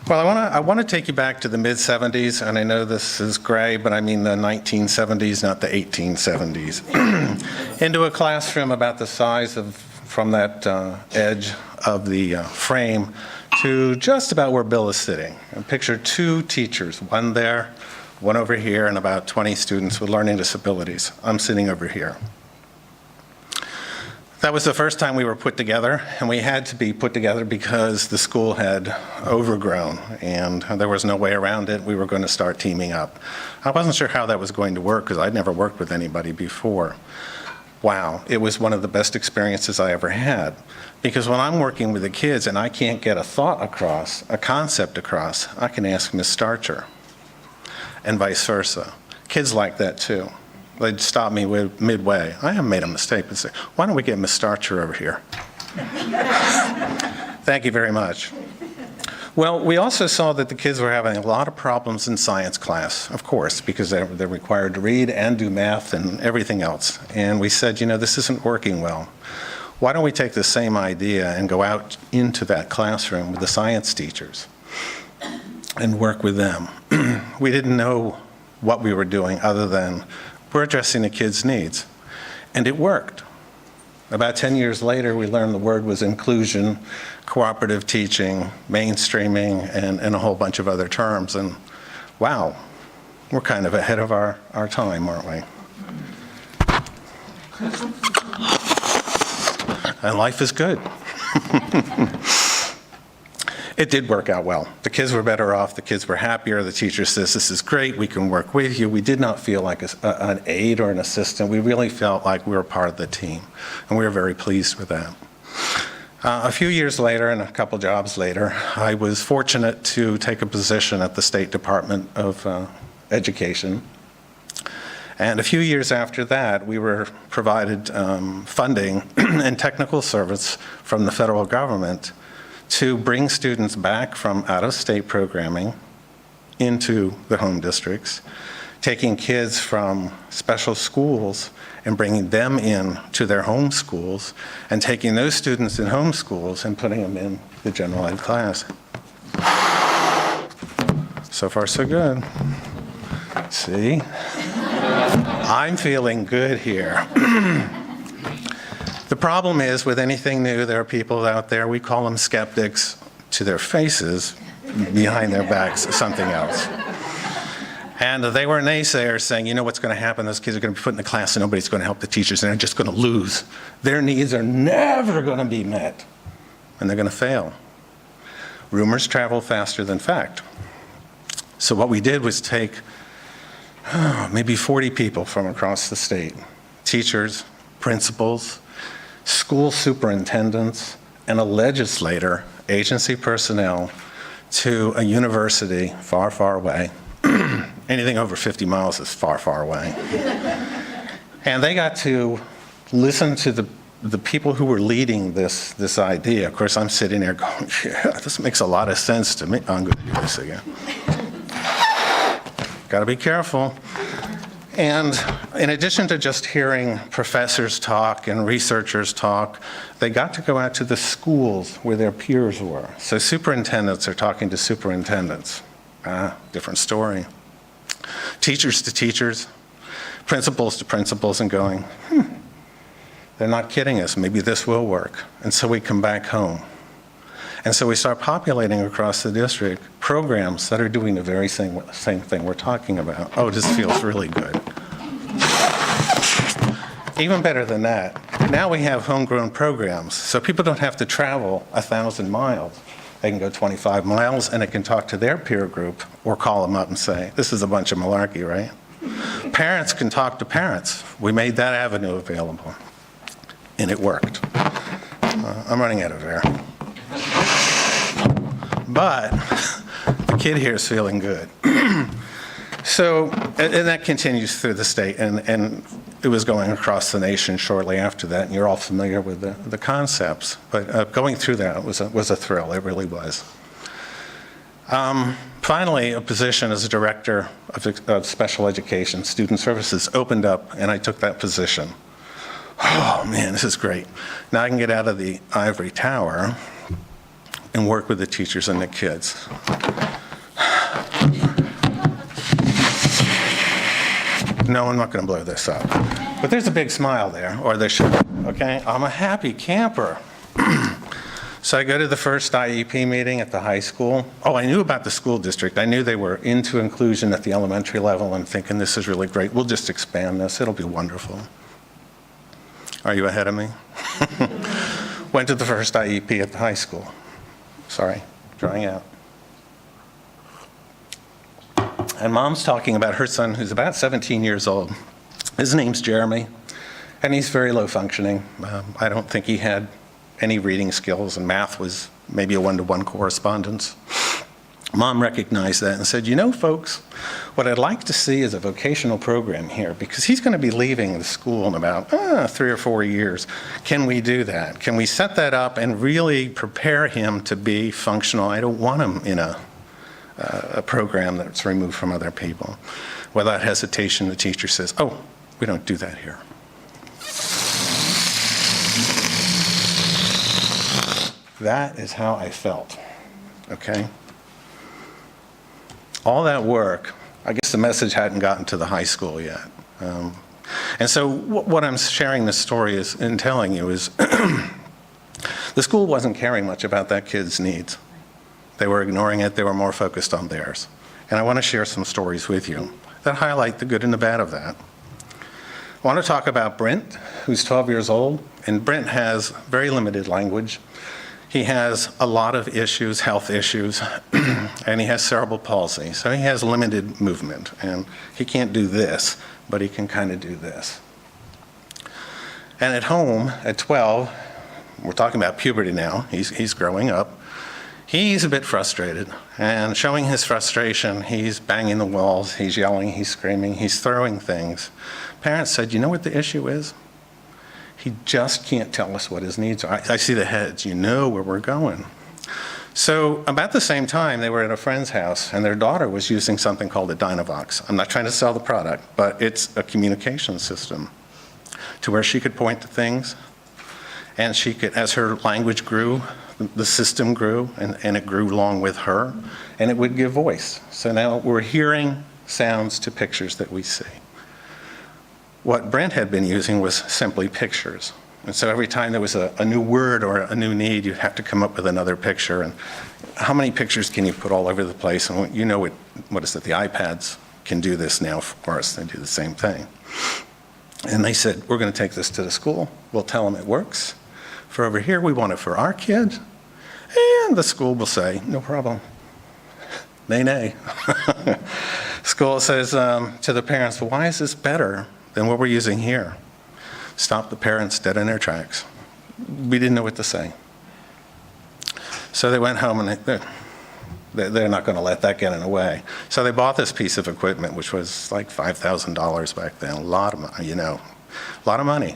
Well, I want to take you back to the mid-'70s, and I know this is gray, but I mean the 1970s, not the 1870s. Into a classroom about the size of, from that edge of the frame to just about where Bill is sitting. And picture two teachers, one there, one over here, and about 20 students with learning disabilities. I'm sitting over here. That was the first time we were put together, and we had to be put together because the school had overgrown and there was no way around it. We were going to start teaming up. I wasn't sure how that was going to work because I'd never worked with anybody before. Wow, it was one of the best experiences I ever had, because when I'm working with the kids and I can't get a thought across, a concept across, I can ask Ms. Starcher, and vice versa. Kids like that too. They'd stop me midway. I haven't made a mistake, but say, why don't we get Ms. Starcher over here? Thank you very much. Well, we also saw that the kids were having a lot of problems in science class, of course, because they're required to read and do math and everything else. And we said, you know, this isn't working well. Why don't we take the same idea and go out into that classroom with the science teachers and work with them? We didn't know what we were doing other than we're addressing the kids' needs. And it worked. About 10 years later, we learned the word was inclusion, cooperative teaching, mainstreaming, and a whole bunch of other terms. And wow, we're kind of ahead of our time, aren't we? And life is good. It did work out well. The kids were better off, the kids were happier, the teacher says, this is great, we can work with you. We did not feel like an aide or an assistant. We really felt like we were part of the team, and we were very pleased with that. A few years later, and a couple jobs later, I was fortunate to take a position at the State Department of Education. And a few years after that, we were provided funding and technical service from the federal government to bring students back from out-of-state programming into the home districts, taking kids from special schools and bringing them in to their home schools, and taking those students in home schools and putting them in the general ed class. So far, so good. See? I'm feeling good here. The problem is, with anything new, there are people out there, we call them skeptics, to their faces, behind their backs, something else. And they were naysayers saying, you know what's going to happen? Those kids are going to be put in the class and nobody's going to help the teachers and they're just going to lose. Their needs are never going to be met, and they're going to fail. Rumors travel faster than fact. So what we did was take maybe 40 people from across the state, teachers, principals, school superintendents, and a legislator, agency personnel, to a university far, far away. Anything over 50 miles is far, far away. And they got to listen to the people who were leading this idea. Of course, I'm sitting there going, yeah, this makes a lot of sense to me. I'm going to do this again. Got to be careful. And in addition to just hearing professors talk and researchers talk, they got to go out to the schools where their peers were. So superintendents are talking to superintendents. Different story. Teachers to teachers, principals to principals, and going, they're not kidding us, maybe this will work. And so we come back home. And so we start populating across the district programs that are doing the very same thing we're talking about. Oh, this feels really good. Even better than that, now we have homegrown programs, so people don't have to travel 1,000 miles. They can go 25 miles and they can talk to their peer group or call them up and say, this is a bunch of malarkey, right? Parents can talk to parents. We made that avenue available, and it worked. I'm running out of air. But the kid here is feeling good. So, and that continues through the state, and it was going across the nation shortly after that, and you're all familiar with the concepts. But going through that was a thrill, it really was. Finally, a position as a director of special education, student services, opened up, and I took that position. Oh man, this is great. Now I can get out of the ivory tower and work with the teachers and the kids. No, I'm not going to blow this up. But there's a big smile there, or there should, okay? I'm a happy camper. So I go to the first IEP meeting at the high school. Oh, I knew about the school district. I knew they were into inclusion at the elementary level and thinking this is really great. We'll just expand this. It'll be wonderful. Are you ahead of me? Went to the first IEP at the high school. Sorry, drying out. And mom's talking about her son who's about 17 years old. His name's Jeremy, and he's very low functioning. I don't think he had any reading skills, and math was maybe a one-to-one correspondence. Mom recognized that and said, you know, folks, what I'd like to see is a vocational program here, because he's going to be leaving the school in about 3 or 4 years. Can we do that? Can we set that up and really prepare him to be functional? I don't want him in a program that's removed from other people. Without hesitation, the teacher says, oh, we don't do that here. That is how I felt, okay? All that work, I guess the message hadn't gotten to the high school yet. And so what I'm sharing this story is, and telling you is, the school wasn't caring much about that kid's needs. They were ignoring it. They were more focused on theirs. And I want to share some stories with you that highlight the good and the bad of that. I want to talk about Brent, who's 12 years old, and Brent has very limited language. He has a lot of issues, health issues, and he has cerebral palsy. So he has limited movement, and he can't do this, but he can kind of do this. And at home, at 12, we're talking about puberty now, he's growing up, he's a bit frustrated, and showing his frustration, he's banging the walls, he's yelling, he's screaming, he's throwing things. Parents said, you know what the issue is? He just can't tell us what his needs are. I see the heads, you know where we're going. So about the same time, they were at a friend's house, and their daughter was using something called a Dynavox. I'm not trying to sell the product, but it's a communication system to where she could point to things, and she could, as her language grew, the system grew, and it grew along with her, and it would give voice. So now we're hearing sounds to pictures that we see. What Brent had been using was simply pictures. And so every time there was a new word or a new need, you'd have to come up with another picture. And how many pictures can you put all over the place? And you know what is it, the iPads can do this now for us. They do the same thing. And they said, we're going to take this to the school. We'll tell them it works. For over here, we want it for our kid. And the school will say, no problem. Nay, nay. School says to the parents, well, why is this better than what we're using here? Stop the parents dead in their tracks. We didn't know what to say. So they went home, and they're not going to let that get in the way. So they bought this piece of equipment, which was like $5,000 back then, a lot of money, you know, a lot of money.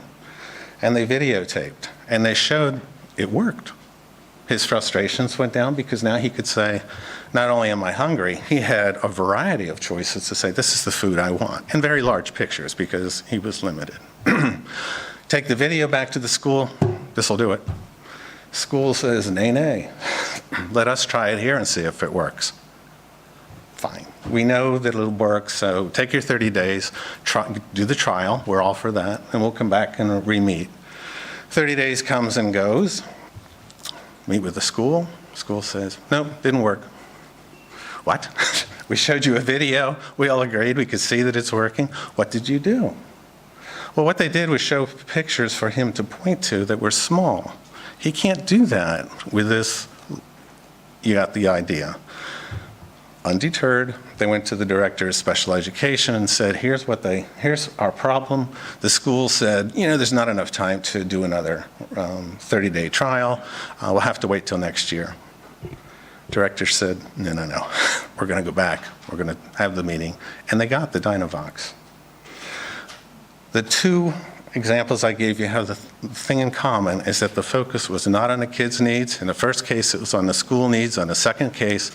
And they videotaped, and they showed it worked. His frustrations went down because now he could say, not only am I hungry, he had a variety of choices to say, this is the food I want, and very large pictures because he was limited. Take the video back to the school, this will do it. School says, nay, nay. Let us try it here and see if it works. Fine. We know that it'll work, so take your 30 days, do the trial, we're all for that, and we'll come back and re-meet. 30 days comes and goes. Meet with the school. School says, nope, didn't work. What? We showed you a video. We all agreed. We could see that it's working. What did you do? Well, what they did was show pictures for him to point to that were small. He can't do that with this. You got the idea. Undeterred, they went to the director of special education and said, here's our problem. The school said, you know, there's not enough time to do another 30-day trial. We'll have to wait till next year. Director said, no. We're going to go back. We're going to have the meeting. And they got the Dynavox. The two examples I gave you have the thing in common is that the focus was not on the kids' needs. In the first case, it was on the school needs. On the second case,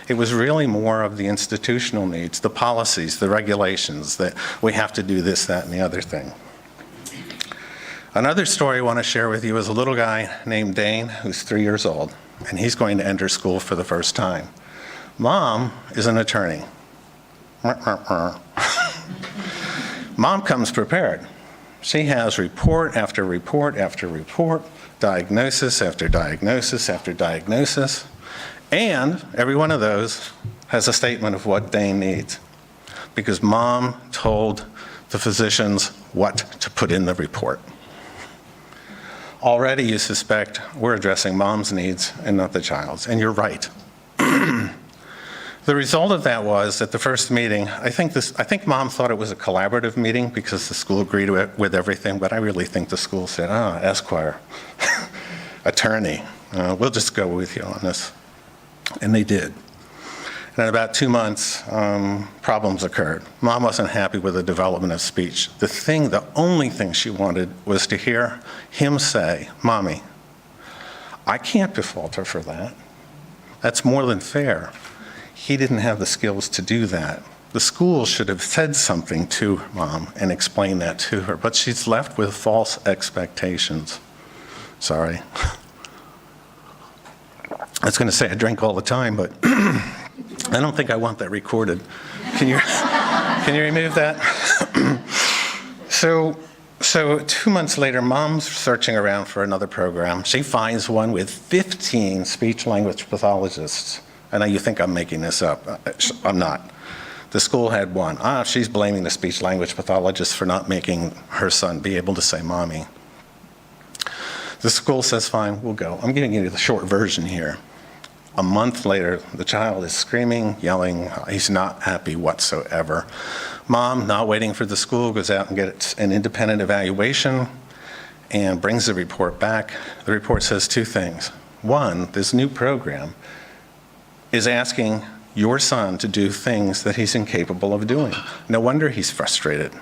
it was really more of the institutional needs, the policies, the regulations, that we have to do this, that, and the other thing. Another story I want to share with you is a little guy named Dane, who's 3 years old, and he's going to enter school for the first time. Mom is an attorney. Mom comes prepared. She has report after report after report, diagnosis after diagnosis after diagnosis, and every one of those has a statement of what Dane needs, because Mom told the physicians what to put in the report. Already you suspect we're addressing Mom's needs and not the child's, and you're right. The result of that was, at the first meeting, I think Mom thought it was a collaborative meeting because the school agreed with everything, but I really think the school said, Esquire, attorney, we'll just go with you on this. And they did. And in about 2 months, problems occurred. Mom wasn't happy with the development of speech. The only thing she wanted was to hear him say, Mommy, I can't default her for that. That's more than fair. He didn't have the skills to do that. The school should have said something to Mom and explained that to her, but she's left with false expectations. Sorry. I was going to say I drink all the time, but I don't think I want that recorded. Can you remove that? So 2 months later, Mom's searching around for another program. She finds one with 15 speech-language pathologists. I know you think I'm making this up. I'm not. The school had one. She's blaming the speech-language pathologist for not making her son be able to say Mommy. The school says, fine, we'll go. I'm giving you the short version here. A month later, the child is screaming, yelling. He's not happy whatsoever. Mom, not waiting for the school, goes out and gets an independent evaluation and brings the report back. The report says 2 things. One, this new program is asking your son to do things that he's incapable of doing. No wonder he's frustrated.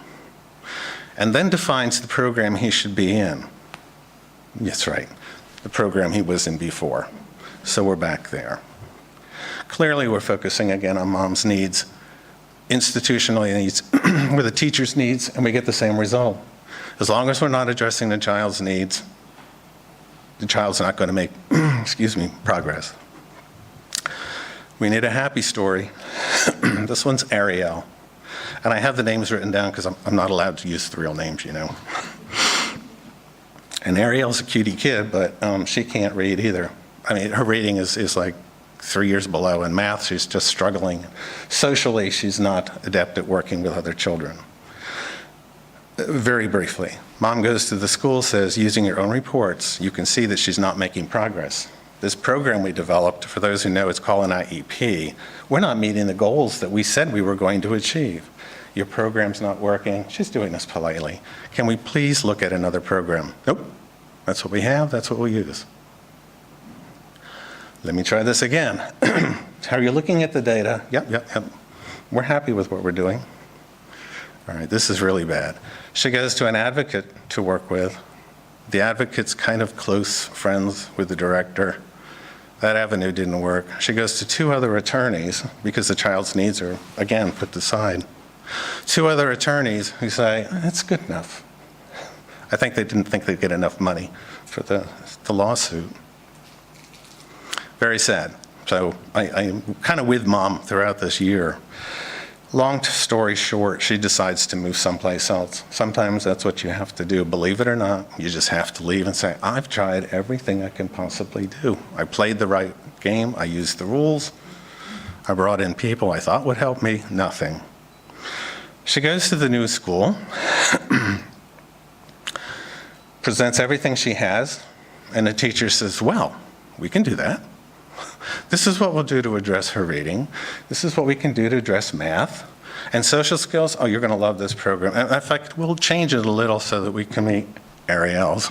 And then defines the program he should be in. That's right, the program he was in before. So we're back there. Clearly, we're focusing again on Mom's needs, institutional needs, with the teacher's needs, and we get the same result. As long as we're not addressing the child's needs, the child's not going to make, progress. We need a happy story. This one's Ariel. And I have the names written down because I'm not allowed to use the real names, you know. And Ariel's a cutie kid, but she can't read either. I mean, her reading is like 3 years below. In math, she's just struggling. Socially, she's not adept at working with other children. Very briefly, Mom goes to the school, says, using your own reports, you can see that she's not making progress. This program we developed, for those who know, it's called an IEP. We're not meeting the goals that we said we were going to achieve. Your program's not working. She's doing this politely. Can we please look at another program? Nope. That's what we have. That's what we'll use. Let me try this again. Are you looking at the data? Yep. We're happy with what we're doing. All right, this is really bad. She goes to an advocate to work with. The advocate's kind of close friends with the director. That avenue didn't work. She goes to 2 other attorneys because the child's needs are, again, put aside. 2 other attorneys who say, it's good enough. I think they didn't think they'd get enough money for the lawsuit. Very sad. So I'm kind of with Mom throughout this year. Long story short, she decides to move someplace else. Sometimes that's what you have to do. Believe it or not, you just have to leave and say, I've tried everything I can possibly do. I played the right game. I used the rules. I brought in people I thought would help me. Nothing. She goes to the new school, presents everything she has, and the teacher says, well, we can do that. This is what we'll do to address her reading. This is what we can do to address math. And social skills, oh, you're going to love this program. In fact, we'll change it a little so that we can meet Ariel's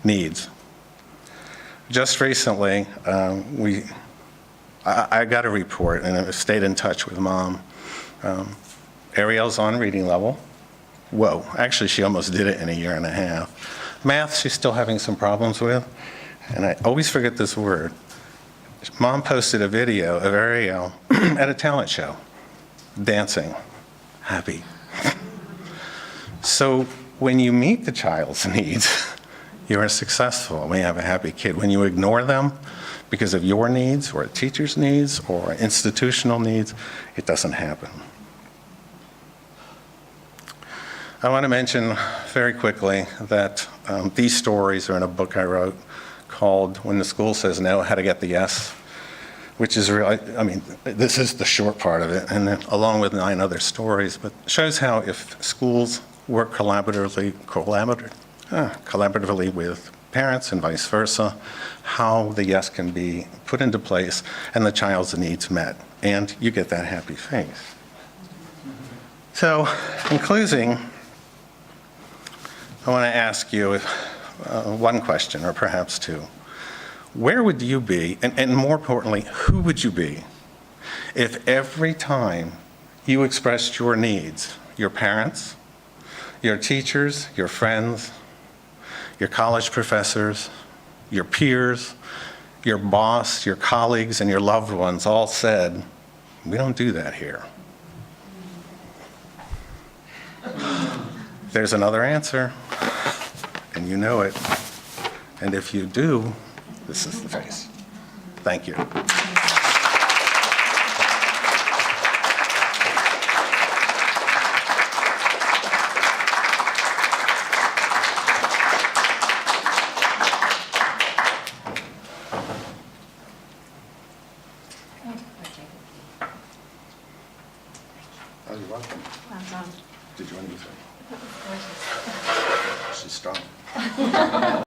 needs. Just recently, I got a report and I stayed in touch with Mom. Ariel's on reading level. Whoa, actually she almost did it in 1.5 years. Math, she's still having some problems with. And I always forget this word. Mom posted a video of Ariel at a talent show, dancing, happy. So when you meet the child's needs, you are successful. We have a happy kid. When you ignore them because of your needs or a teacher's needs or institutional needs, it doesn't happen. I want to mention very quickly that these stories are in a book I wrote called When the School Says No, How to Get the Yes, which is really, I mean, this is the short part of it, and then along with 9 other stories, but shows how if schools work collaboratively with parents and vice versa, how the yes can be put into place and the child's needs met, and you get that happy face. So, in closing, I want to ask you one question, or perhaps two. Where would you be, and more importantly, who would you be, if every time you expressed your needs, your parents, your teachers, your friends, your college professors, your peers, your boss, your colleagues, and your loved ones all said, "We don't do that here"? There's another answer, and you know it. And if you do, this is the face. Thank you. Oh, you're welcome. Well done. Did you want to be sorry? That was gorgeous. She's strong.